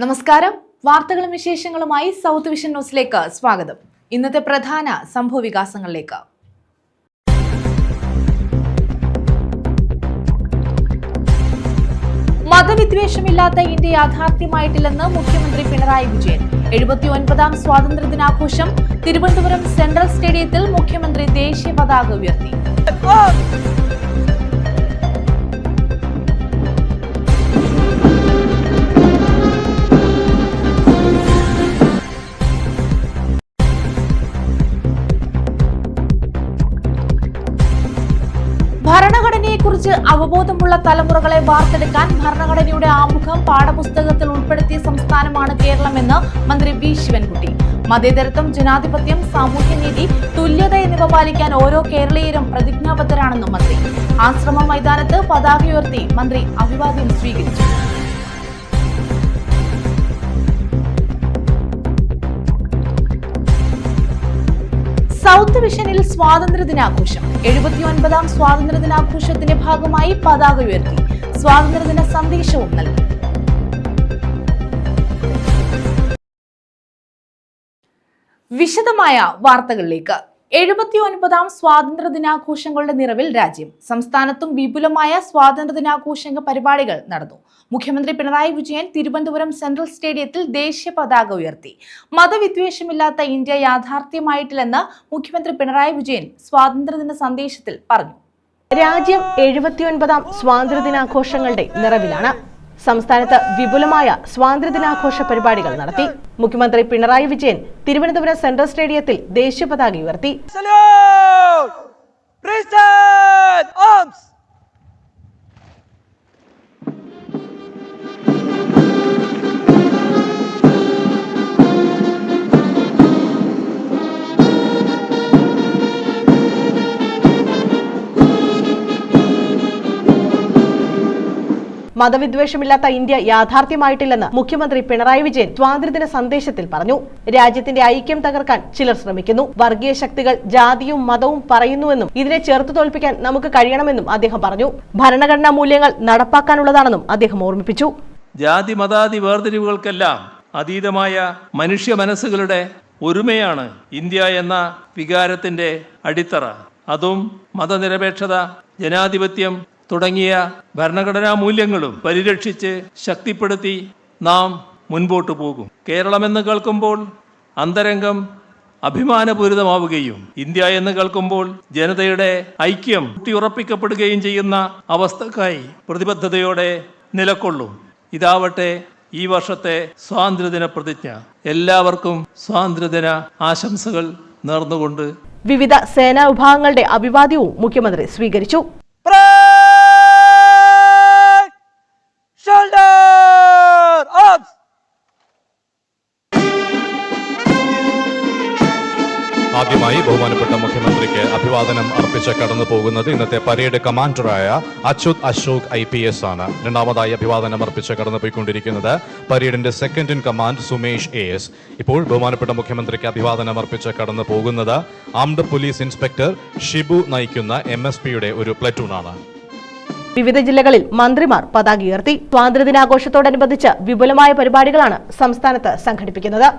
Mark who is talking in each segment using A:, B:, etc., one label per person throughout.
A: നമസ്കാരം. വാർത്തകളും വിശേഷങ്ങളുമായി സൗത്ത് വിഷൻ ന്യൂസിലേക്ക് സ്വാഗതം. ഇന്നത്തെ പ്രധാന സംഭവവികാസങ്ങളിലേക്ക്. മതവിദ്വേഷമില്ലാത്ത ഇന്ത്യ യാഥാർത്ഥ്യമായിട്ടില്ലെന്ന് മുഖ്യമന്ത്രി പിണറായി വിജയൻ. 79ാം സ്വാതന്ത്ര്യദിനാഘോഷം. തിരുവനന്തപുരം സെൻട്രൽ സ്റ്റേഡിയത്തിൽ മുഖ്യമന്ത്രി ദേശീയ പതാക ഉയർത്തി. ഭരണഘടനയെക്കുറിച്ച് അവബോധമുള്ള തലമുറകളെ വാർത്തെടുക്കാൻ ഭരണഘടനയുടെ ആമുഖം പാഠപുസ്തകത്തിൽ ഉൾപ്പെടുത്തിയ സംസ്ഥാനമാണ് കേരളമെന്ന് മന്ത്രി വി ശിവൻകുട്ടി. മതേതരത്വം, ജനാധിപത്യം, സാമൂഹ്യനീതി, തുല്യത എന്നിവ പാലിക്കാൻ ഓരോ കേരളീയരും പ്രതിജ്ഞാബദ്ധരാണെന്നും മന്ത്രി. ആശ്രമ മൈതാനത്ത് പതാക ഉയർത്തി മന്ത്രി അഭിവാദ്യം സ്വീകരിച്ചു. സൗത്ത് വിഷനിൽ സ്വാതന്ത്ര്യദിനാഘോഷം. 79ാം സ്വാതന്ത്ര്യദിനാഘോഷത്തിന്റെ ഭാഗമായി പതാക ഉയർത്തി. സ്വാതന്ത്ര്യദിന സന്ദേശവും നൽകി. വിശദമായ വാർത്തകളിലേക്ക്. 79ാം സ്വാതന്ത്ര്യദിനാഘോഷങ്ങളുടെ നിറവിൽ രാജ്യം. സംസ്ഥാനത്തും വിപുലമായ സ്വാതന്ത്ര്യദിനാഘോഷ പരിപാടികൾ നടന്നു. മുഖ്യമന്ത്രി പിണറായി വിജയൻ തിരുവനന്തപുരം സെൻട്രൽ സ്റ്റേഡിയത്തിൽ ദേശീയ പതാക ഉയർത്തി. മതവിദ്വേഷമില്ലാത്ത ഇന്ത്യ യാഥാർത്ഥ്യമായിട്ടില്ലെന്ന് മുഖ്യമന്ത്രി പിണറായി വിജയൻ സ്വാതന്ത്ര്യദിന സന്ദേശത്തിൽ പറഞ്ഞു.
B: രാജ്യം 79ാം സ്വാതന്ത്ര്യദിനാഘോഷങ്ങളുടെ നിറവിലാണ്. സംസ്ഥാനത്ത് വിപുലമായ സ്വാതന്ത്ര്യദിനാഘോഷ പരിപാടികൾ നടത്തി. മുഖ്യമന്ത്രി പിണറായി വിജയൻ തിരുവനന്തപുരം സെൻട്രൽ സ്റ്റേഡിയത്തിൽ ദേശീയ പതാക ഉയർത്തി. മതവിദ്വേഷമില്ലാത്ത ഇന്ത്യ യാഥാർത്ഥ്യമായിട്ടില്ലെന്ന് മുഖ്യമന്ത്രി പിണറായി വിജയൻ സ്വാതന്ത്ര്യദിന സന്ദേശത്തിൽ പറഞ്ഞു. രാജ്യത്തിന്റെ ഐക്യം തകർക്കാൻ ചിലർ ശ്രമിക്കുന്നു. വർഗീയ ശക്തികൾ ജാതിയും മതവും പറയുന്നുവെന്നും ഇതിനെ ചെറുത്തു തോൽപ്പിക്കാൻ നമുക്ക് കഴിയണമെന്നും അദ്ദേഹം പറഞ്ഞു. ഭരണഘടനാ മൂല്യങ്ങൾ നടപ്പാക്കാനുള്ളതാണെന്നും അദ്ദേഹം ഓർമ്മിപ്പിച്ചു.
C: ജാതി മതാതി വേർതിരിവുകൾക്കെല്ലാം അതീതമായ മനുഷ്യ മനസ്സുകളുടെ ഒരുമയാണ് ഇന്ത്യ എന്ന വികാരത്തിന്റെ അടിത്തറ. അതും മതനിരപേക്ഷത, ജനാധിപത്യം തുടങ്ങിയ ഭരണഘടനാ മൂല്യങ്ങളും പരിരക്ഷിച്ച് ശക്തിപ്പെടുത്തി നാം മുൻപോട്ടു പോകും. കേരളമെന്ന് കേൾക്കുമ്പോൾ അന്തരംഗം അഭിമാനപൂരിതമാവുകയും ഇന്ത്യ എന്ന് കേൾക്കുമ്പോൾ ജനതയുടെ ഐക്യം ഊട്ടിയുറപ്പിക്കപ്പെടുകയും ചെയ്യുന്ന അവസ്ഥക്കായി പ്രതിബദ്ധതയോടെ നിലകൊള്ളും. ഇതാവട്ടെ ഈ വർഷത്തെ സ്വാതന്ത്ര്യദിന പ്രതിജ്ഞ. എല്ലാവർക്കും സ്വാതന്ത്ര്യദിന ആശംസകൾ നേർന്നുകൊണ്ട്
B: വിവിധ സേനാ വിഭാഗങ്ങളുടെ അഭിവാദ്യവും മുഖ്യമന്ത്രി സ്വീകരിച്ചു.
D: ആദ്യമായി ബഹുമാനപ്പെട്ട മുഖ്യമന്ത്രിക്ക് അഭിവാദനം അർപ്പിച്ച് കടന്നു പോകുന്നത് ഇന്നത്തെ പരേഡ് കമാൻഡറായ അച്യുത് അശോക് IPS ആണ്. രണ്ടാമതായി അഭിവാദനം അർപ്പിച്ച് കടന്നുപോയിക്കൊണ്ടിരിക്കുന്നത് പരേഡിന്റെ second in command Sumesh AS. ഇപ്പോൾ ബഹുമാനപ്പെട്ട മുഖ്യമന്ത്രിക്ക് അഭിവാദനം അർപ്പിച്ച് കടന്നു പോകുന്നത് ആംഡ് പോലീസ് ഇൻസ്പെക്ടർ ഷിബു നയിക്കുന്ന MSPയുടെ ഒരു പ്ലറ്റൂണാണ്.
B: വിവിധ ജില്ലകളിൽ മന്ത്രിമാർ പതാക ഉയർത്തി. സ്വാതന്ത്ര്യദിനാഘോഷത്തോടനുബന്ധിച്ച് വിപുലമായ പരിപാടികളാണ് സംസ്ഥാനത്ത് സംഘടിപ്പിക്കുന്നത്.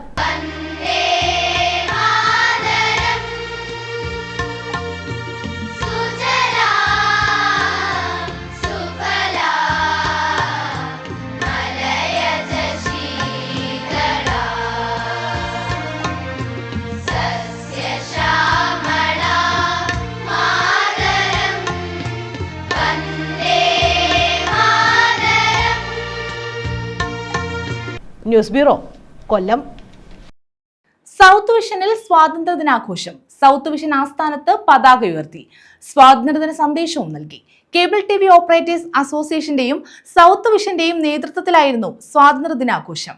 B: ന്യൂസ് ബ്യൂറോ, കൊല്ലം.
A: സൗത്ത് വിഷനിൽ സ്വാതന്ത്ര്യദിനാഘോഷം. സൗത്ത് വിഷൻ ആസ്ഥാനത്ത് പതാക ഉയർത്തി. സ്വാതന്ത്ര്യദിന സന്ദേശവും നൽകി. കേബിൾ TV ഓപ്പറേറ്റേഴ്സ് അസോസിയേഷന്റെയും സൗത്ത് വിഷന്റെയും നേതൃത്വത്തിലായിരുന്നു സ്വാതന്ത്ര്യദിനാഘോഷം.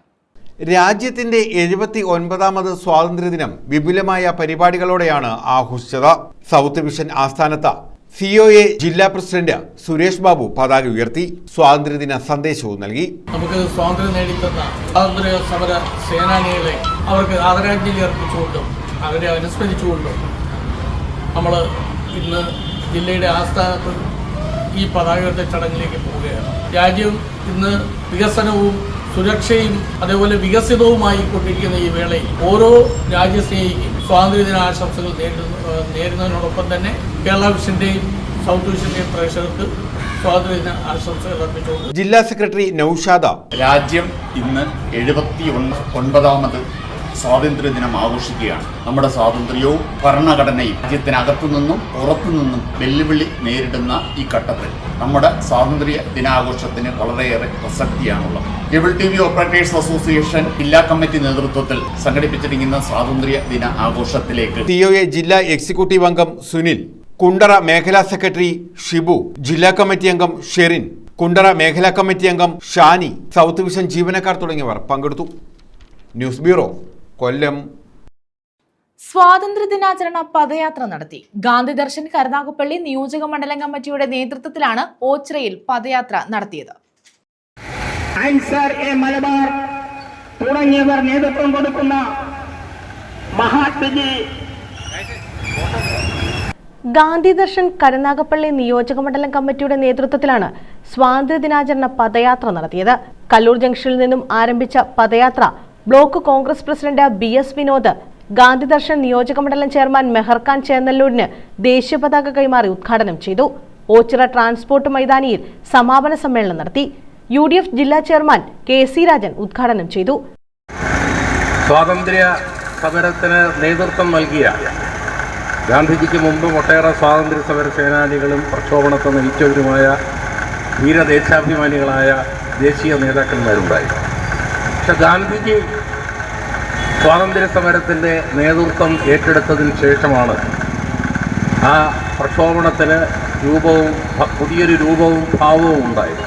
E: രാജ്യത്തിന്റെ 79ാമത് സ്വാതന്ത്ര്യദിനം വിപുലമായ പരിപാടികളോടെയാണ് ആഘോഷിച്ചത്. സൗത്ത് വിഷൻ ആസ്ഥാനത്ത് COA ജില്ലാ പ്രസിഡന്റ് സുരേഷ് ബാബു പതാക ഉയർത്തി. സ്വാതന്ത്ര്യദിന സന്ദേശവും നൽകി.
F: നമുക്ക് സ്വാതന്ത്ര്യം നേടിത്തന്ന സ്വാതന്ത്ര്യ സമര സേനാനികളെ അവർക്ക് ആദരാഞ്ജലി അർപ്പിച്ചുകൊണ്ടും അവരെ അനുസ്മരിച്ചുകൊണ്ടും നമ്മൾ ഇന്ന് ജില്ലയുടെ ആസ്ഥാനത്ത് ഈ പതാക ഉയർത്തൽ ചടങ്ങിലേക്ക് പോവുകയാണ്. രാജ്യം ഇന്ന് വികസനവും സുരക്ഷയും അതേപോലെ വികസിതവുമായി കൊണ്ടിരിക്കുന്ന ഈ വേളയിൽ ഓരോ രാജ്യസ്നേഹിക്കും സ്വാതന്ത്ര്യദിനാശംസകൾ നേരുന്നതിനോടൊപ്പം തന്നെ കേരള വിഷന്റെയും സൗത്ത് വിഷന്റെയും പ്രേക്ഷകർക്ക് സ്വാതന്ത്ര്യദിന ആശംസകൾ അർപ്പിച്ചുകൊണ്ട്
E: ജില്ലാ സെക്രട്ടറി നൌഷാദ
G: രാജ്യം ഇന്ന് 79ാമത് സ്വാതന്ത്ര്യദിനം ആഘോഷിക്കുകയാണ്. നമ്മുടെ സ്വാതന്ത്ര്യവും ഭരണഘടനയും രാജ്യത്തിനകത്തു നിന്നും പുറത്തു നിന്നും വെല്ലുവിളി നേരിടുന്ന ഈ ഘട്ടത്തിൽ നമ്മുടെ സ്വാതന്ത്ര്യ ദിനാഘോഷത്തിന് വളരെയേറെ പ്രസക്തിയാണുള്ളത്. കേബിൾ TV ഓപ്പറേറ്റേഴ്സ് അസോസിയേഷൻ ജില്ലാ കമ്മിറ്റി നേതൃത്വത്തിൽ സംഘടിപ്പിച്ചിരിക്കുന്ന സ്വാതന്ത്ര്യ ദിന ആഘോഷത്തിലേക്ക്
E: COA ജില്ലാ എക്സിക്യൂട്ടീവ് അംഗം സുനിൽ, കുണ്ടറ മേഖലാ സെക്രട്ടറി ഷിബു, ജില്ലാ കമ്മിറ്റി അംഗം ഷെറിൻ, കുണ്ടറ മേഖലാ കമ്മിറ്റി അംഗം ഷാനി, സൗത്ത് വിഷൻ ജീവനക്കാർ തുടങ്ങിയവർ പങ്കെടുത്തു. ന്യൂസ് ബ്യൂറോ, കൊല്ലം.
A: സ്വാതന്ത്ര്യദിനാചരണ പദയാത്ര നടത്തി. ഗാന്ധി ദർശൻ കരുനാഗപ്പള്ളി നിയോജക മണ്ഡലം കമ്മിറ്റിയുടെ നേതൃത്വത്തിലാണ് ഓച്ചിറയിൽ പദയാത്ര നടത്തിയത്.
H: അൻസാർ എ മലബാർ തുടങ്ങിയവർ നേതൃത്വം കൊടുക്കുന്ന മഹാത്മജി
B: ഗാന്ധി ദർശൻ കരുനാഗപ്പള്ളി നിയോജക മണ്ഡലം കമ്മിറ്റിയുടെ നേതൃത്വത്തിലാണ് സ്വാതന്ത്ര്യദിനാചരണ പദയാത്ര നടത്തിയത്. കല്ലൂർ ജംഗ്ഷനിൽ നിന്നും ആരംഭിച്ച പദയാത്ര block Congress president BS Vinod, Gandhi Darshan നിയോജക മണ്ഡലം ചെയർമാൻ മെഹർഖാൻ ചേന്നല്ലൂരിന് ദേശീയ പതാക കൈമാറി ഉദ്ഘാടനം ചെയ്തു. ഓച്ചിറ ട്രാൻസ്പോർട്ട് മൈതാനിയിൽ സമാപന സമ്മേളനം നടത്തി. UDF ജില്ലാ ചെയർമാൻ KC രാജൻ ഉദ്ഘാടനം ചെയ്തു.
I: സ്വാതന്ത്ര്യ സമരത്തിന് നേതൃത്വം നൽകിയ ഗാന്ധിജിക്ക് മുമ്പ് ഒട്ടേറെ സ്വാതന്ത്ര്യ സമര സേനാനികളും പ്രക്ഷോഭണത്തെ നയിച്ചവരുമായ വീരദേശാഭിമാനികളായ ദേശീയ നേതാക്കന്മാരുണ്ടായി. പക്ഷെ ഗാന്ധിജി സ്വാതന്ത്ര്യ സമരത്തിൻ്റെ നേതൃത്വം ഏറ്റെടുത്തതിന് ശേഷമാണ് ആ പ്രക്ഷോഭണത്തിന് പുതിയൊരു രൂപവും ഭാവവും ഉണ്ടായത്.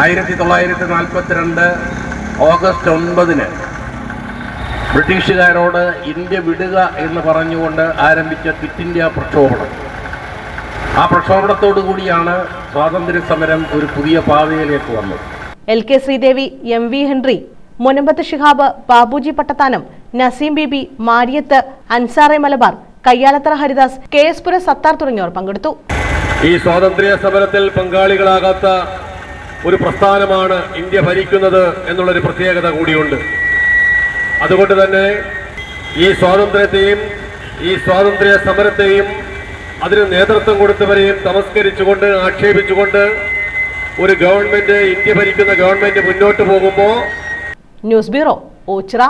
I: 1942 ഓഗസ്റ്റ് 9 ബ്രിട്ടീഷുകാരോട് ഇന്ത്യ വിടുക എന്ന് പറഞ്ഞുകൊണ്ട് ആരംഭിച്ച ക്വിറ്റ് ഇന്ത്യ പ്രക്ഷോഭണം. ആ പ്രക്ഷോഭണത്തോടു കൂടിയാണ് സ്വാതന്ത്ര്യ സമരം ഒരു പുതിയ പാതയിലേക്ക് വന്നത്.
B: LK Sreedevi, MV Henry, Munambath Shihab, Babuji Pattathanam, Naseem Beebi, Mariyath, Ansar A Malabar, Kayyalathara Haridas, KS Pura Sattar തുടങ്ങിയവർ പങ്കെടുത്തു.
I: ഈ സ്വാതന്ത്ര്യ സമരത്തിൽ പങ്കാളികളാകാത്ത ഒരു പ്രസ്ഥാനമാണ് ഇന്ത്യ ഭരിക്കുന്നത് എന്നുള്ളൊരു പ്രത്യേകത കൂടിയുണ്ട്. അതുകൊണ്ട് തന്നെ ഈ സ്വാതന്ത്ര്യത്തെയും ഈ സ്വാതന്ത്ര്യ സമരത്തെയും അതിന് നേതൃത്വം കൊടുത്തവരെയും തമസ്കരിച്ചുകൊണ്ട് ആക്ഷേപിച്ചുകൊണ്ട് ഒരു ഗവൺമെന്റ്, ഇന്ത്യ ഭരിക്കുന്ന ഗവൺമെന്റ് മുന്നോട്ട് പോകുമ്പോൾ.
B: News bureau, Ochira.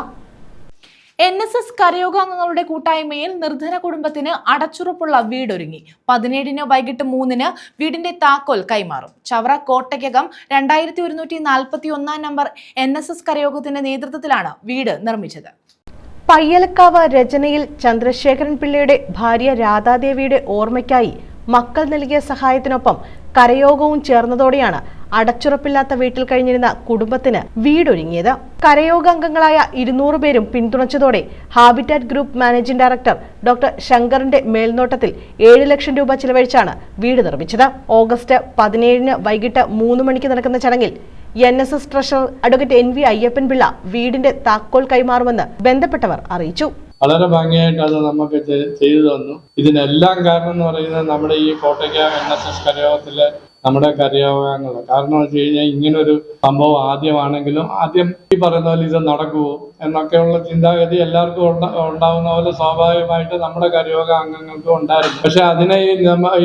A: NSS കരയോഗാംഗങ്ങളുടെ കൂട്ടായ്മയിൽ നിർധന കുടുംബത്തിന് അടച്ചുറപ്പുള്ള വീടൊരുങ്ങി. 17 വൈകിട്ട് 3 വീടിന്റെ താക്കോൽ കൈമാറും. ചവറ കോട്ടയ്ക്കകം 2141 നമ്പർ NSS കരയോഗത്തിന്റെ നേതൃത്വത്തിലാണ് വീട് നിർമ്മിച്ചത്.
B: പയ്യലക്കാവ് രചനയിൽ ചന്ദ്രശേഖരൻ പിള്ളയുടെ ഭാര്യ രാധാദേവിയുടെ ഓർമ്മയ്ക്കായി മക്കൾ നൽകിയ സഹായത്തിനൊപ്പം കരയോഗവും ചേർന്നതോടെയാണ് അടച്ചുറപ്പില്ലാത്ത വീട്ടിൽ കഴിഞ്ഞിരുന്ന കുടുംബത്തിന് വീടൊരുങ്ങിയത്. കരയോഗാംഗങ്ങളായ 200 പേരും പിന്തുണച്ചതോടെ habitat group managing director doctor ശങ്കറിന്റെ മേൽനോട്ടത്തിൽ 7 ലക്ഷം രൂപ ചിലവഴിച്ചാണ് വീട് നിർമ്മിച്ചത്. ഓഗസ്റ്റ് 17 വൈകിട്ട് 3 മണിക്ക് നടക്കുന്ന ചടങ്ങിൽ NSS treasurer advocate NV Ayyappan Pillai വീടിന്റെ താക്കോൽ കൈമാറുമെന്ന് ബന്ധപ്പെട്ടവർ അറിയിച്ചു.
J: വളരെ ഭംഗിയായിട്ട് അത് നമുക്ക് ചെയ്തു തന്നു. ഇതിനെല്ലാം കാരണം എന്ന് പറയുന്നത് നമ്മുടെ ഈ കോട്ടയ്ക്ക NSS കരയോഗത്തിലെ നമ്മുടെ കരയോഗാംഗങ്ങൾ. കാരണം എന്ന് വെച്ച് കഴിഞ്ഞാൽ ഇങ്ങനൊരു സംഭവം ആദ്യമാണെങ്കിലും ആദ്യം ഈ പറയുന്ന പോലെ ഇത് നടക്കുമോ എന്നൊക്കെയുള്ള ചിന്താഗതി എല്ലാവർക്കും ഉണ്ടാവുന്ന പോലെ സ്വാഭാവികമായിട്ട് നമ്മുടെ കരയോഗ അംഗങ്ങൾക്കും ഉണ്ടായിരുന്നു. പക്ഷെ അതിനെ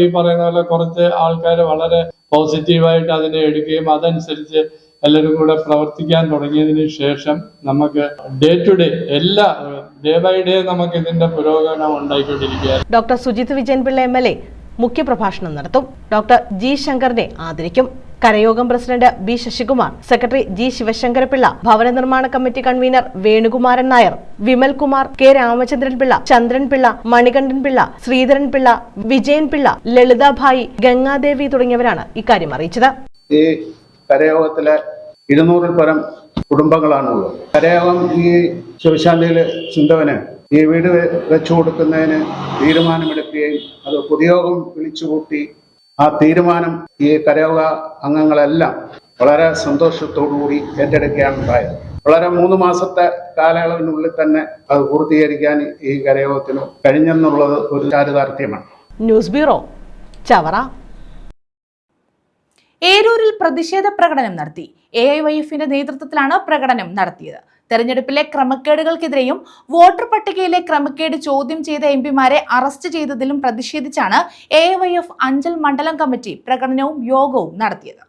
J: ഈ പറയുന്ന പോലെ കുറച്ച് ആൾക്കാർ വളരെ പോസിറ്റീവായിട്ട് അതിനെ എടുക്കുകയും അതനുസരിച്ച് എല്ലാവരും കൂടെ പ്രവർത്തിക്കാൻ തുടങ്ങിയതിന് ശേഷം നമുക്ക് day to day day by day നമുക്ക് ഇതിന്റെ പുരോഗമനം ഉണ്ടായിക്കൊണ്ടിരിക്കുകയാണ്.
B: ഡോക്ടർ സുജിത് വിജയൻ പിള്ള MLA മുഖ്യപ്രഭാഷണം നടത്തും. ഡോക്ടർ G ശങ്കറിനെ ആദരിക്കും. കരയോഗം president B Sasikumar, secretary G Sivasankarapillai, ഭവന നിർമ്മാണ committee convener Venukumaran Nair, Vimal Kumar, K Ramachandran Pillai, Chandran Pillai, Manikandan Pillai, Sreedharan Pillai, Vijayan Pillai, Lalithabhai, Gangadevi തുടങ്ങിയവരാണ് ഇക്കാര്യം അറിയിച്ചത്.
K: ഈ കരയോഗത്തിലെ 200-ൽ പരം കുടുംബങ്ങളാണുള്ളത്. കരയോഗം ഈ ശിവശാന്തിയിലെ ചിന്തവന് ഈ വീട് വെച്ചു കൊടുക്കുന്നതിന് തീരുമാനമെടുക്കുകയും അത് പൊതുയോഗം വിളിച്ചുകൂട്ടി ആ തീരുമാനം ഈ കരയോഗ അംഗങ്ങളെല്ലാം വളരെ സന്തോഷത്തോടുകൂടി ഏറ്റെടുക്കുകയാണ് ഉണ്ടായത്. വളരെ 3 മാസത്തെ കാലയളവിനുള്ളിൽ തന്നെ അത് പൂർത്തീകരിക്കാൻ ഈ കരയോഗത്തിന് കഴിഞ്ഞെന്നുള്ളത് ഒരു ചാരിതാർത്ഥ്യമാണ്.
B: News bureau, Chavara.
A: ഏരൂരിൽ പ്രതിഷേധ പ്രകടനം നടത്തി. AIYFന്റെ നേതൃത്വത്തിലാണ് പ്രകടനം നടത്തിയത്. തെരഞ്ഞെടുപ്പിലെ ക്രമക്കേടുകൾക്കെതിരെയും വോട്ടർ പട്ടികയിലെ ക്രമക്കേട് ചോദ്യം ചെയ്ത എംപിമാരെ അറസ്റ്റ് ചെയ്തതിലും പ്രതിഷേധിച്ചാണ് AIYF അഞ്ചൽ മണ്ഡലം കമ്മിറ്റി പ്രകടനവും യോഗവും നടത്തിയത്.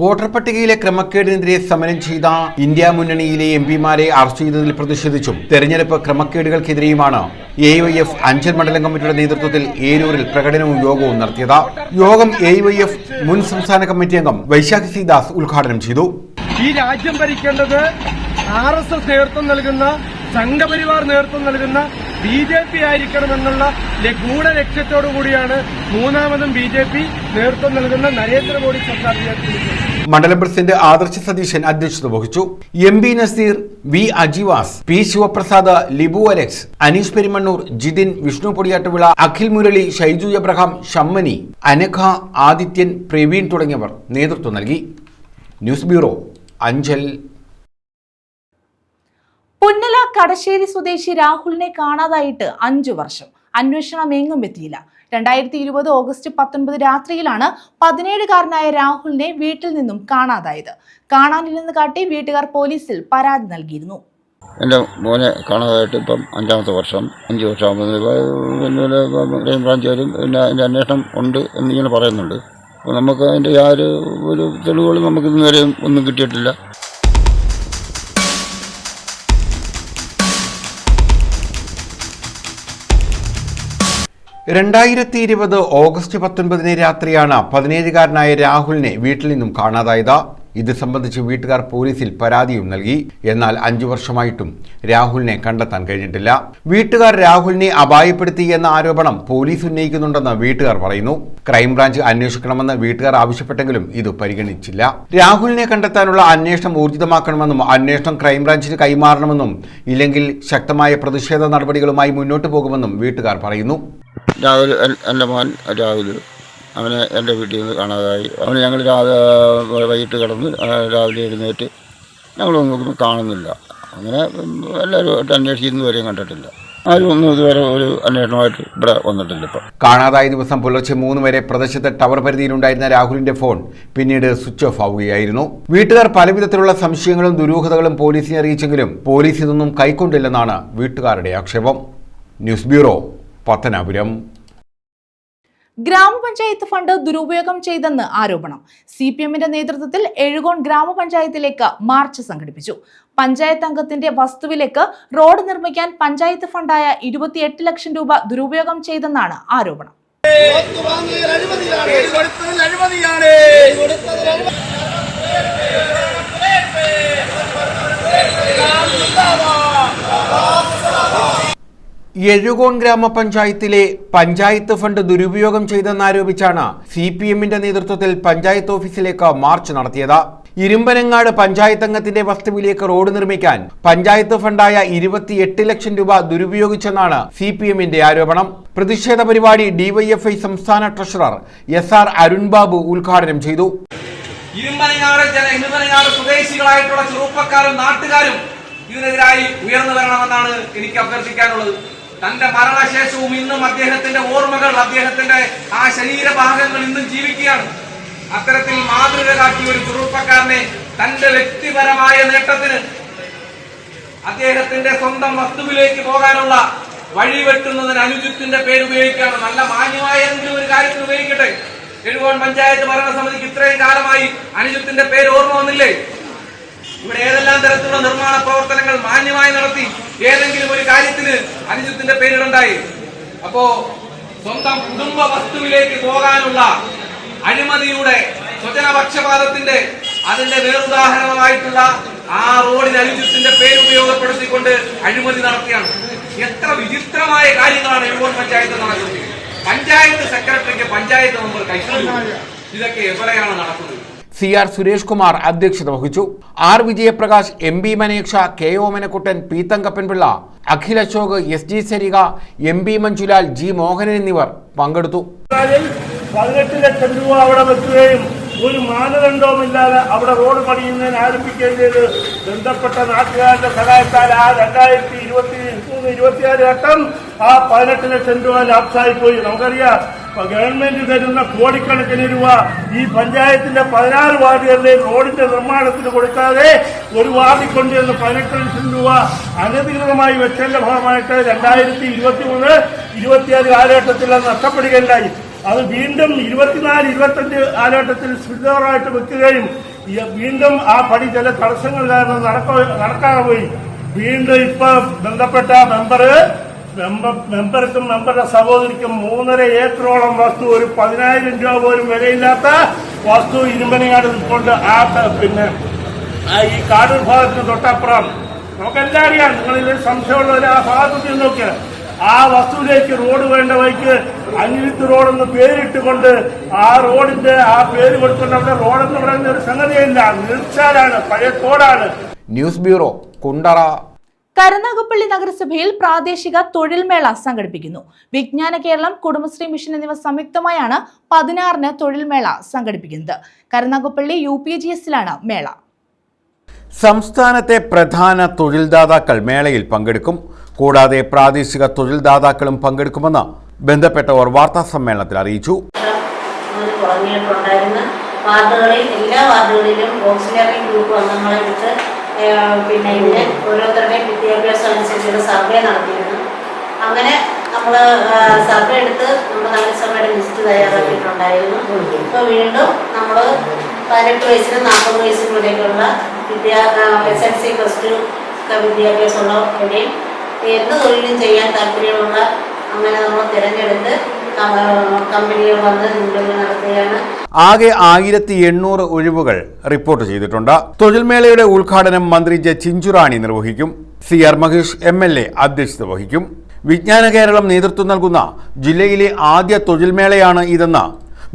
E: വോട്ടർ പട്ടികയിലെ ക്രമക്കേടിനെതിരെ സമരം ചെയ്ത ഇന്ത്യ മുന്നണിയിലെ എംപിമാരെ അറസ്റ്റ് ചെയ്തതിൽ പ്രതിഷേധിച്ചും തെരഞ്ഞെടുപ്പ് ക്രമക്കേടുകൾക്കെതിരെയുമാണ് AIYF അഞ്ചൽ മണ്ഡലം കമ്മിറ്റിയുടെ നേതൃത്വത്തിൽ ഏരൂരിൽ പ്രകടനവും യോഗവും നടത്തിയത്. യോഗം AIYF മുൻ സംസ്ഥാന കമ്മിറ്റി അംഗം വൈശാഖ് സി ദാസ് ഉദ്ഘാടനം ചെയ്തു.
L: ഈ രാജ്യം ഭരിക്കേണ്ടത് RSS നേതൃത്വം നൽകുന്ന സംഘപരിവാർ നേതൃത്വം നൽകുന്ന BJP ആയിരിക്കണമെന്നുള്ള ഗൂഢലക്ഷ്യത്തോടു കൂടിയാണ് മൂന്നാമതും BJP നേതൃത്വം നൽകുന്ന നരേന്ദ്രമോദി സർക്കാർ
E: മണ്ഡലം പ്രസിഡന്റ് ആദർശ് സതീശൻ അധ്യക്ഷത വഹിച്ചു. MB Naseer, V Ajivas, P Sivaprasad, Libu Alex, Aneesh Perumannur, Jithin, Vishnu Podiyattuvila, Akhil Murali, Shaiju Abraham, Shammani, Anagha, Adithyan, Praveen തുടങ്ങിയവർ നേതൃത്വം നൽകി. News bureau, Anchal.
A: പുന്നല കടശ്ശേരി സ്വദേശി രാഹുലിനെ കാണാതായിട്ട് 5 വർഷം. അന്വേഷണം എങ്ങും എത്തിയില്ല. 2020 ഓഗസ്റ്റ് 19 രാത്രിയിലാണ് 17-കാരനായ രാഹുലിനെ വീട്ടിൽ നിന്നും കാണാതായത്. കാണാനില്ലെന്ന് കാട്ടി വീട്ടുകാർ പോലീസിൽ പരാതി നൽകിയിരുന്നു.
M: എൻ്റെ മോനെ കാണാതായിട്ട് ഇപ്പം 5ാമത്തെ വർഷം. 5 വർഷമാകുമ്പോൾ ക്രൈംബ്രാഞ്ചുകാരും പിന്നെ അതിൻ്റെ അന്വേഷണം ഉണ്ട് എന്നിങ്ങനെ പറയുന്നുണ്ട്. അപ്പോൾ നമുക്ക് അതിൻ്റെ ഒരു തെളിവുകളും നമുക്ക് ഇതുവരെ ഒന്നും കിട്ടിയിട്ടില്ല.
E: ഓഗസ്റ്റ് 19 രാത്രിയാണ് 17-കാരനായ രാഹുലിനെ വീട്ടിൽ നിന്നും കാണാതായത്. ഇത് സംബന്ധിച്ച് വീട്ടുകാർ പോലീസിൽ പരാതിയും നൽകി. എന്നാൽ 5 വർഷമായിട്ടും രാഹുലിനെ കണ്ടെത്താൻ കഴിഞ്ഞിട്ടില്ല. വീട്ടുകാർ രാഹുലിനെ അപായപ്പെടുത്തി എന്ന ആരോപണം പോലീസ് ഉന്നയിക്കുന്നുണ്ടെന്ന് വീട്ടുകാർ പറയുന്നു. ക്രൈംബ്രാഞ്ച് അന്വേഷിക്കണമെന്ന് വീട്ടുകാർ ആവശ്യപ്പെട്ടെങ്കിലും ഇത് പരിഗണിച്ചില്ല. രാഹുലിനെ കണ്ടെത്താനുള്ള അന്വേഷണം ഊർജിതമാക്കണമെന്നും അന്വേഷണം ക്രൈംബ്രാഞ്ചിന് കൈമാറണമെന്നും ഇല്ലെങ്കിൽ ശക്തമായ പ്രതിഷേധ നടപടികളുമായി മുന്നോട്ട് പോകുമെന്നും വീട്ടുകാർ പറയുന്നു.
M: രാഹുൽ, എൻ്റെ മോൻ രാഹുൽ, അവനെ എൻ്റെ വീട്ടിൽ നിന്ന് കാണാതായി. അവന് ഞങ്ങൾ വൈകിട്ട് കിടന്ന് രാവിലെ എഴുന്നേറ്റ് ഞങ്ങളൊന്നും നോക്കുമ്പോൾ കാണുന്നില്ല. അങ്ങനെ എല്ലാവരും അന്വേഷിക്കുന്നവരെയും കണ്ടിട്ടില്ല. ആരും ഒന്നും ഇതുവരെ ഒരു അന്വേഷണമായിട്ട് ഇവിടെ വന്നിട്ടില്ല. ഇപ്പം
E: കാണാതായ ദിവസം പുലർച്ചെ 3 വരെ പ്രദേശത്തെ ടവർ പരിധിയിലുണ്ടായിരുന്ന രാഹുലിന്റെ ഫോൺ പിന്നീട് സ്വിച്ച് ഓഫ് ആവുകയായിരുന്നു. വീട്ടുകാർ പലവിധത്തിലുള്ള സംശയങ്ങളും ദുരൂഹതകളും പോലീസിനെ അറിയിച്ചെങ്കിലും പോലീസ് ഇതൊന്നും കൈക്കൊണ്ടില്ലെന്നാണ് വീട്ടുകാരുടെ ആക്ഷേപം. News bureau, Pathanapuram.
A: ഗ്രാമപഞ്ചായത്ത് ഫണ്ട് ദുരുപയോഗം ചെയ്തെന്ന് ആരോപണം. CPMന്റെ നേതൃത്വത്തിൽ എഴുകോൺ ഗ്രാമപഞ്ചായത്തിലേക്ക് മാർച്ച് സംഘടിപ്പിച്ചു. പഞ്ചായത്ത് അംഗത്തിന്റെ വസ്തുവിലേക്ക് റോഡ് നിർമ്മിക്കാൻ പഞ്ചായത്ത് ഫണ്ടായ 28 ലക്ഷം രൂപ ദുരുപയോഗം ചെയ്തെന്നാണ് ആരോപണം.
E: എഴുകോൺ ഗ്രാമപഞ്ചായത്തിലെ പഞ്ചായത്ത് ഫണ്ട് ദുരുപയോഗം ചെയ്തെന്നാരോപിച്ചാണ് CPMന്റെ നേതൃത്വത്തിൽ പഞ്ചായത്ത് ഓഫീസിലേക്ക് മാർച്ച് നടത്തിയത്. ഇരുമ്പനങ്ങാട് പഞ്ചായത്ത് അംഗത്തിന്റെ വസ്തുവിലേക്ക് റോഡ് നിർമ്മിക്കാൻ പഞ്ചായത്ത് ഫണ്ടായ 28 ലക്ഷം രൂപ ദുരുപയോഗിച്ചെന്നാണ് CPMന്റെ ആരോപണം. പ്രതിഷേധ പരിപാടി DYFI സംസ്ഥാന ട്രഷറർ SR അരുൺ ബാബു ഉദ്ഘാടനം ചെയ്തു.
N: ഇരുമ്പനങ്ങാട് സ്വദേശികളായിട്ടുള്ള ചെറുപ്പക്കാരും നാട്ടുകാരും ഇതിനെതിരായി ഉയർന്നു വരണമെന്നാണ് എനിക്ക് അഭ്യർത്ഥിക്കാനുള്ളത്. തന്റെ മരണശേഷവും ഇന്നും അദ്ദേഹത്തിന്റെ ഓർമ്മകൾ, അദ്ദേഹത്തിന്റെ ആ ശരീരഭാഗങ്ങൾ ഇന്നും ജീവിക്കുകയാണ്. അത്തരത്തിൽ മാതൃക കാട്ടിയ ഒരു ചെറുപ്പക്കാരനെ തന്റെ വ്യക്തിപരമായ നേട്ടത്തിന് അദ്ദേഹത്തിന്റെ സ്വന്തം വസ്തുവിലേക്ക് പോകാനുള്ള വഴി വെട്ടുന്നതിന് അനുജിത്തിന്റെ പേര് ഉപയോഗിക്കുകയാണ്. നല്ല മാന്യമായ എന്തെങ്കിലും ഒരു കാര്യത്തിന് ഉപയോഗിക്കട്ടെ. എഴുകോൺ പഞ്ചായത്ത് ഭരണസമിതിക്ക് ഇത്രയും കാലമായി അനുജിത്തിന്റെ പേര് ഓർമ്മ വന്നില്ലേ? ഇവിടെ ഏതെല്ലാം തരത്തിലുള്ള നിർമ്മാണ പ്രവർത്തനങ്ങൾ മാന്യമായി നടത്തി ഏതെങ്കിലും ഒരു കാര്യത്തിന് അനുജിത്തിന്റെ പേരിടുണ്ടായി. അപ്പോ സ്വന്തം കുടുംബ വസ്തുവിലേക്ക് പോകാനുള്ള അഴിമതിയുടെ സ്വജനപക്ഷപാതത്തിന്റെ അതിന്റെ വേറുദാഹരണമായിട്ടുള്ള ആ റോഡിന് അനുജിത്തിന്റെ പേര് ഉപയോഗപ്പെടുത്തിക്കൊണ്ട് അഴിമതി നടത്തിയാണ്. എത്ര വിചിത്രമായ കാര്യങ്ങളാണ് എഴുകോൺ പഞ്ചായത്ത് നടക്കുന്നത്. പഞ്ചായത്ത് സെക്രട്ടറിക്ക് പഞ്ചായത്ത് മെമ്പർ കൈക്കൂലി. ഇതൊക്കെ എവിടെയാണ് നടക്കുന്നത്?
E: CR സുരേഷ് കുമാർ അധ്യക്ഷത വഹിച്ചു. R Vijayaprakash, MB Manekshaw, KO Omanakuttan, P Thankappan Pillai, Akhil Ashok, SG Sarika, MB Manjulal, G Mohanan എന്നിവർ പങ്കെടുത്തു.
L: 18 ലക്ഷം രൂപ അവിടെ വെക്കുകയും ഒരു മാനദണ്ഡവുമില്ലാതെ അവിടെ റോഡ് പണിയുന്നതിന് ആരംഭിക്കുകയും ചെയ്ത് ബന്ധപ്പെട്ട നാട്ടുകാരുടെ സഹായത്താൽ ആ 2023-24 ഘട്ടം ആ 18 ലക്ഷം രൂപ ലാപ്സായിപ്പോയി. നമുക്കറിയാം, ഗവൺമെന്റ് തരുന്ന കോടിക്കണക്കിന് രൂപ ഈ പഞ്ചായത്തിന്റെ 16 വാർഡുകളിലെ റോഡിന്റെ നിർമ്മാണത്തിന് കൊടുക്കാതെ ഒരു വാർഡിൽ കൊണ്ടുവന്ന് 18 ലക്ഷം രൂപ അനധികൃതമായി വെച്ചതിന്റെ ഭാഗമായിട്ട് 2023-24 കാലഘട്ടത്തിൽ അത് നഷ്ടപ്പെടുകയുണ്ടായി. അത് വീണ്ടും 24-25 കാലഘട്ടത്തിൽ സ്പിൽഓവറായിട്ട് വെക്കുകയും വീണ്ടും ആ പണി ചില തടസ്സങ്ങൾ കാരണം നടക്കാതെ പോയി. വീണ്ടും ഇപ്പൊ ബന്ധപ്പെട്ട മെമ്പർക്കും മെമ്പറുടെ സഹോദരിക്കും 3.5 ഏക്കറോളം വസ്തു, ഒരു 10,000 രൂപ പോലും വിലയില്ലാത്ത വസ്തു ഇരുമ്പനങ്ങാട് കൊണ്ട് ഈ കാടൂർ ഭാഗത്തിന് തൊട്ടപ്പുറം നമുക്കെല്ലാം അറിയാം. നിങ്ങളിത് സംശയമുള്ളവർ ആ ഭാഗത്ത് നോക്കിയാൽ ആ വസ്തുവിലേക്ക് റോഡ് വേണ്ട വഴിക്ക് അനിരുദ്ധ റോഡെന്ന് പേരിട്ടുകൊണ്ട് ആ റോഡിന്റെ ആ പേര് കൊടുത്തുകൊണ്ട് അവിടെ റോഡെന്ന് പറയുന്ന ഒരു സംഗതിയില്ല, നിർച്ചാലാണ്, പഴയ തോടാണ്.
E: News bureau, Kundara.
A: കരുനാഗപ്പള്ളി നഗരസഭയിൽ പ്രാദേശിക തൊഴിൽമേള സംഘടിപ്പിക്കുന്നു. വിജ്ഞാന കേരളം, കുടുംബശ്രീ മിഷൻ എന്നിവ സംയുക്തമായാണ് 16-ന് തൊഴിൽമേള സംഘടിപ്പിക്കുന്നത്. കരുനാഗപ്പള്ളി UPGSലാണ് മേള.
E: സംസ്ഥാനത്തെ പ്രധാന തൊഴിൽദാതാക്കൾ മേളയിൽ പങ്കെടുക്കും. കൂടാതെ പ്രാദേശിക തൊഴിൽദാതാക്കളും പങ്കെടുക്കുമെന്ന് ബന്ധപ്പെട്ടവർ വാർത്താ സമ്മേളനത്തിൽ അറിയിച്ചു.
O: വാർഡുകളിൽ എല്ലാ വാർഡുകളിലും ഓക്സിലറി ഗ്രൂപ്പ് അംഗങ്ങളെ എടുത്ത് ഇതിന് ഓരോരുത്തരുടെയും വിദ്യാഭ്യാസം അനുസരിച്ചുള്ള സർവേ നടത്തിയിരുന്നു. അങ്ങനെ നമ്മൾ സർവേ എടുത്ത് നമ്മുടെ നഗരസഭയുടെ ലിസ്റ്റ് തയ്യാറാക്കിയിട്ടുണ്ടായിരുന്നു. ഇപ്പോൾ വീണ്ടും നമ്മൾ 18 വയസ്സിനും 40 വയസ്സിനും ഇടയ്ക്കുള്ള SLC +2 വിദ്യാഭ്യാസമുള്ളവരുടെയും എന്ത് തൊഴിലും ചെയ്യാൻ താല്പര്യമുള്ള അങ്ങനെ നമ്മൾ തിരഞ്ഞെടുത്ത് കമ്പനികൾ വന്ന് ഇന്റർവ്യൂ നടത്തുകയാണ്.
E: ആകെ 1800 ഒഴിവുകൾ റിപ്പോർട്ട് ചെയ്തിട്ടുണ്ട്. തൊഴിൽമേളയുടെ ഉദ്ഘാടനം മന്ത്രി ജെ ചിഞ്ചുറാണി നിർവഹിക്കും. CR മഹേഷ് MLA അധ്യക്ഷത വഹിക്കും. വിജ്ഞാന കേരളം നേതൃത്വം നൽകുന്ന ജില്ലയിലെ ആദ്യ തൊഴിൽമേളയാണ് ഇതെന്ന്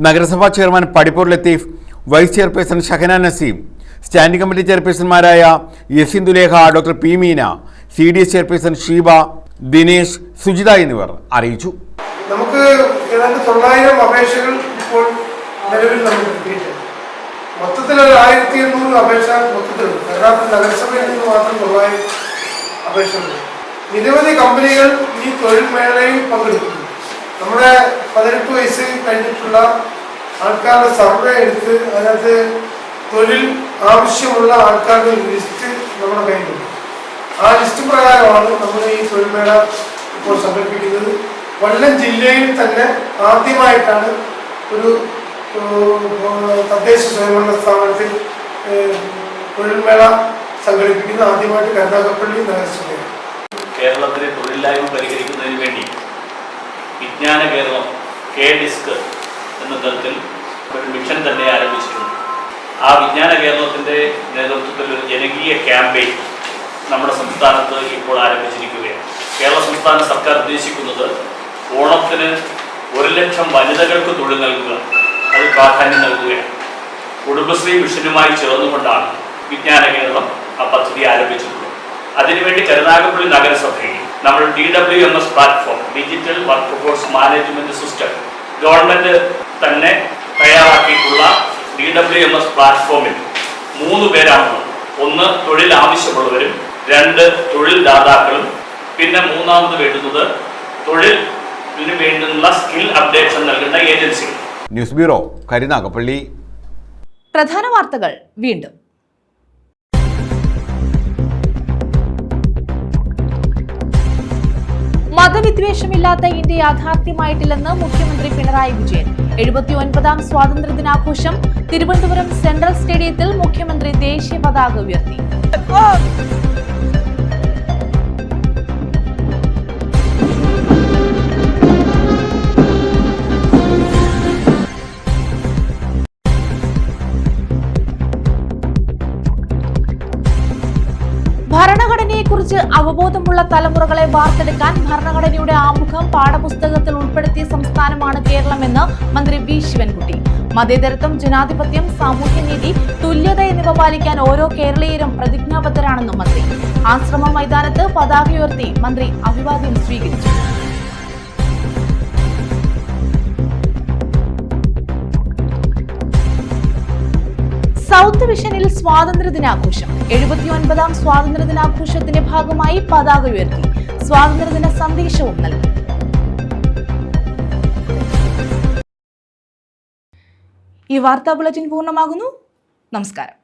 E: നഗരസഭാ chairman Padippur Latheef, vice chairperson Shahana Naseem, standing committee ചെയർപേഴ്സൺമാരായ Yasin Dulekha, doctor P Meena, CDS chairperson Sheeba, Dinesh, Sujitha എന്നിവർ അറിയിച്ചു.
L: നമുക്ക് ഏതാണ്ട് 900 അപേക്ഷകൾ ഇപ്പോൾ നിലവിൽ നമുക്ക് കിട്ടിയിട്ടുണ്ട്. മൊത്തത്തിൽ 1800 അപേക്ഷ മൊത്തത്തിലുണ്ട്. കേരളത്തിൽ നഗരസഭയിൽ നിന്ന് മാത്രം 900 അപേക്ഷകളുണ്ട്. നിരവധി കമ്പനികൾ ഈ തൊഴിൽ മേളയിൽ പങ്കെടുക്കുന്നു. നമ്മുടെ 18 വയസ്സ് കഴിഞ്ഞിട്ടുള്ള ആൾക്കാരുടെ സർവേ എടുത്ത് അതിനകത്ത് തൊഴിൽ ആവശ്യമുള്ള ആൾക്കാരുടെ ലിസ്റ്റ് നമ്മുടെ കയ്യിലുണ്ട്. ആ ലിസ്റ്റ് പ്രകാരമാണ് നമ്മൾ ഈ തൊഴിൽമേള ഇപ്പോൾ സംഘടിപ്പിക്കുന്നത്. കൊല്ലം ജില്ലയിൽ തന്നെ ആദ്യമായിട്ടാണ് ഒരു തദ്ദേശ സ്വയംഭരണ സ്ഥാപനത്തിൽ തൊഴിൽമേള സംഘടിപ്പിക്കുന്നത്. ആദ്യമായിട്ട് കരുനാഗപ്പള്ളി നഗരസഭയാണ്.
P: കേരളത്തിലെ തൊഴിലില്ലായ്മ പരിഹരിക്കുന്നതിന് വേണ്ടി വിജ്ഞാന കേരളം KDISC എന്ന തരത്തിൽ ഒരു മിഷൻ തന്നെ ആരംഭിച്ചിട്ടുണ്ട്. ആ വിജ്ഞാന കേരളത്തിൻ്റെ നേതൃത്വത്തിൽ ഒരു ജനകീയ ക്യാമ്പയിൻ നമ്മുടെ സംസ്ഥാനത്ത് ഇപ്പോൾ ആരംഭിച്ചിരിക്കുകയാണ്. കേരള സംസ്ഥാന സർക്കാർ ഉദ്ദേശിക്കുന്നത് ഓണത്തിന് 1 ലക്ഷം വനിതകൾക്ക് തൊഴിൽ നൽകുക, അത് പ്രാധാന്യം നൽകുകയാണ്. കുടുംബശ്രീ മിഷനുമായി ചേർന്നുകൊണ്ടാണ് വിജ്ഞാന കേരളം ആ പദ്ധതി ആരംഭിച്ചിട്ടുള്ളത്. അതിനുവേണ്ടി കരുനാഗപ്പള്ളി നഗരസഭയിൽ നമ്മൾ DWMS platform, digital work force management system, government തന്നെ തയ്യാറാക്കിയിട്ടുള്ള DWMS പ്ലാറ്റ്ഫോമിൽ 3 പേരാണുള്ളത്. 1 തൊഴിൽ ആവശ്യമുള്ളവരും, 2 തൊഴിൽ ദാതാക്കളും, പിന്നെ 3ാമത് വേണ്ടുന്നത് തൊഴിലിന് വേണ്ടുന്ന സ്കിൽ അപ്ഡേഷൻ നൽകുന്ന ഏജൻസികൾ.
E: News bureau, Karunagappally.
A: പ്രധാന വാർത്തകൾ വീണ്ടും. മതവിദ്വേഷമില്ലാത്ത ഇന്ത്യ യാഥാർത്ഥ്യമായിട്ടില്ലെന്ന് മുഖ്യമന്ത്രി പിണറായി വിജയൻ. 79ാം സ്വാതന്ത്ര്യദിനാഘോഷം. തിരുവനന്തപുരം സെൻട്രൽ സ്റ്റേഡിയത്തിൽ മുഖ്യമന്ത്രി ദേശീയ പതാക ഉയർത്തി. ഭരണഘടനയെക്കുറിച്ച് അവബോധമുള്ള തലമുറകളെ വാർത്തെടുക്കാൻ ഭരണഘടനയുടെ ആമുഖം പാഠപുസ്തകത്തിൽ ഉൾപ്പെടുത്തിയ സംസ്ഥാനമാണ് കേരളമെന്ന് മന്ത്രി വി ശിവൻകുട്ടി. മതേതരത്വം, ജനാധിപത്യം, സാമൂഹ്യനീതി, തുല്യത എന്നിവ പാലിക്കാൻ ഓരോ കേരളീയരും പ്രതിജ്ഞാബദ്ധരാണെന്നും മന്ത്രി. ആശ്രമ മൈതാനത്ത് പതാക ഉയർത്തി മന്ത്രി അഭിവാദ്യം സ്വീകരിച്ചു. സൗത്ത് വിഷനിൽ സ്വാതന്ത്ര്യദിനാഘോഷം. 79ാം സ്വാതന്ത്ര്യദിനാഘോഷത്തിന്റെ ഭാഗമായി പതാക ഉയർത്തി സ്വാതന്ത്ര്യദിന സന്ദേശവും നൽകി. ഈ വാർത്താ ബുള്ളറ്റിൻ പൂർണ്ണമാകുന്നു. നമസ്കാരം.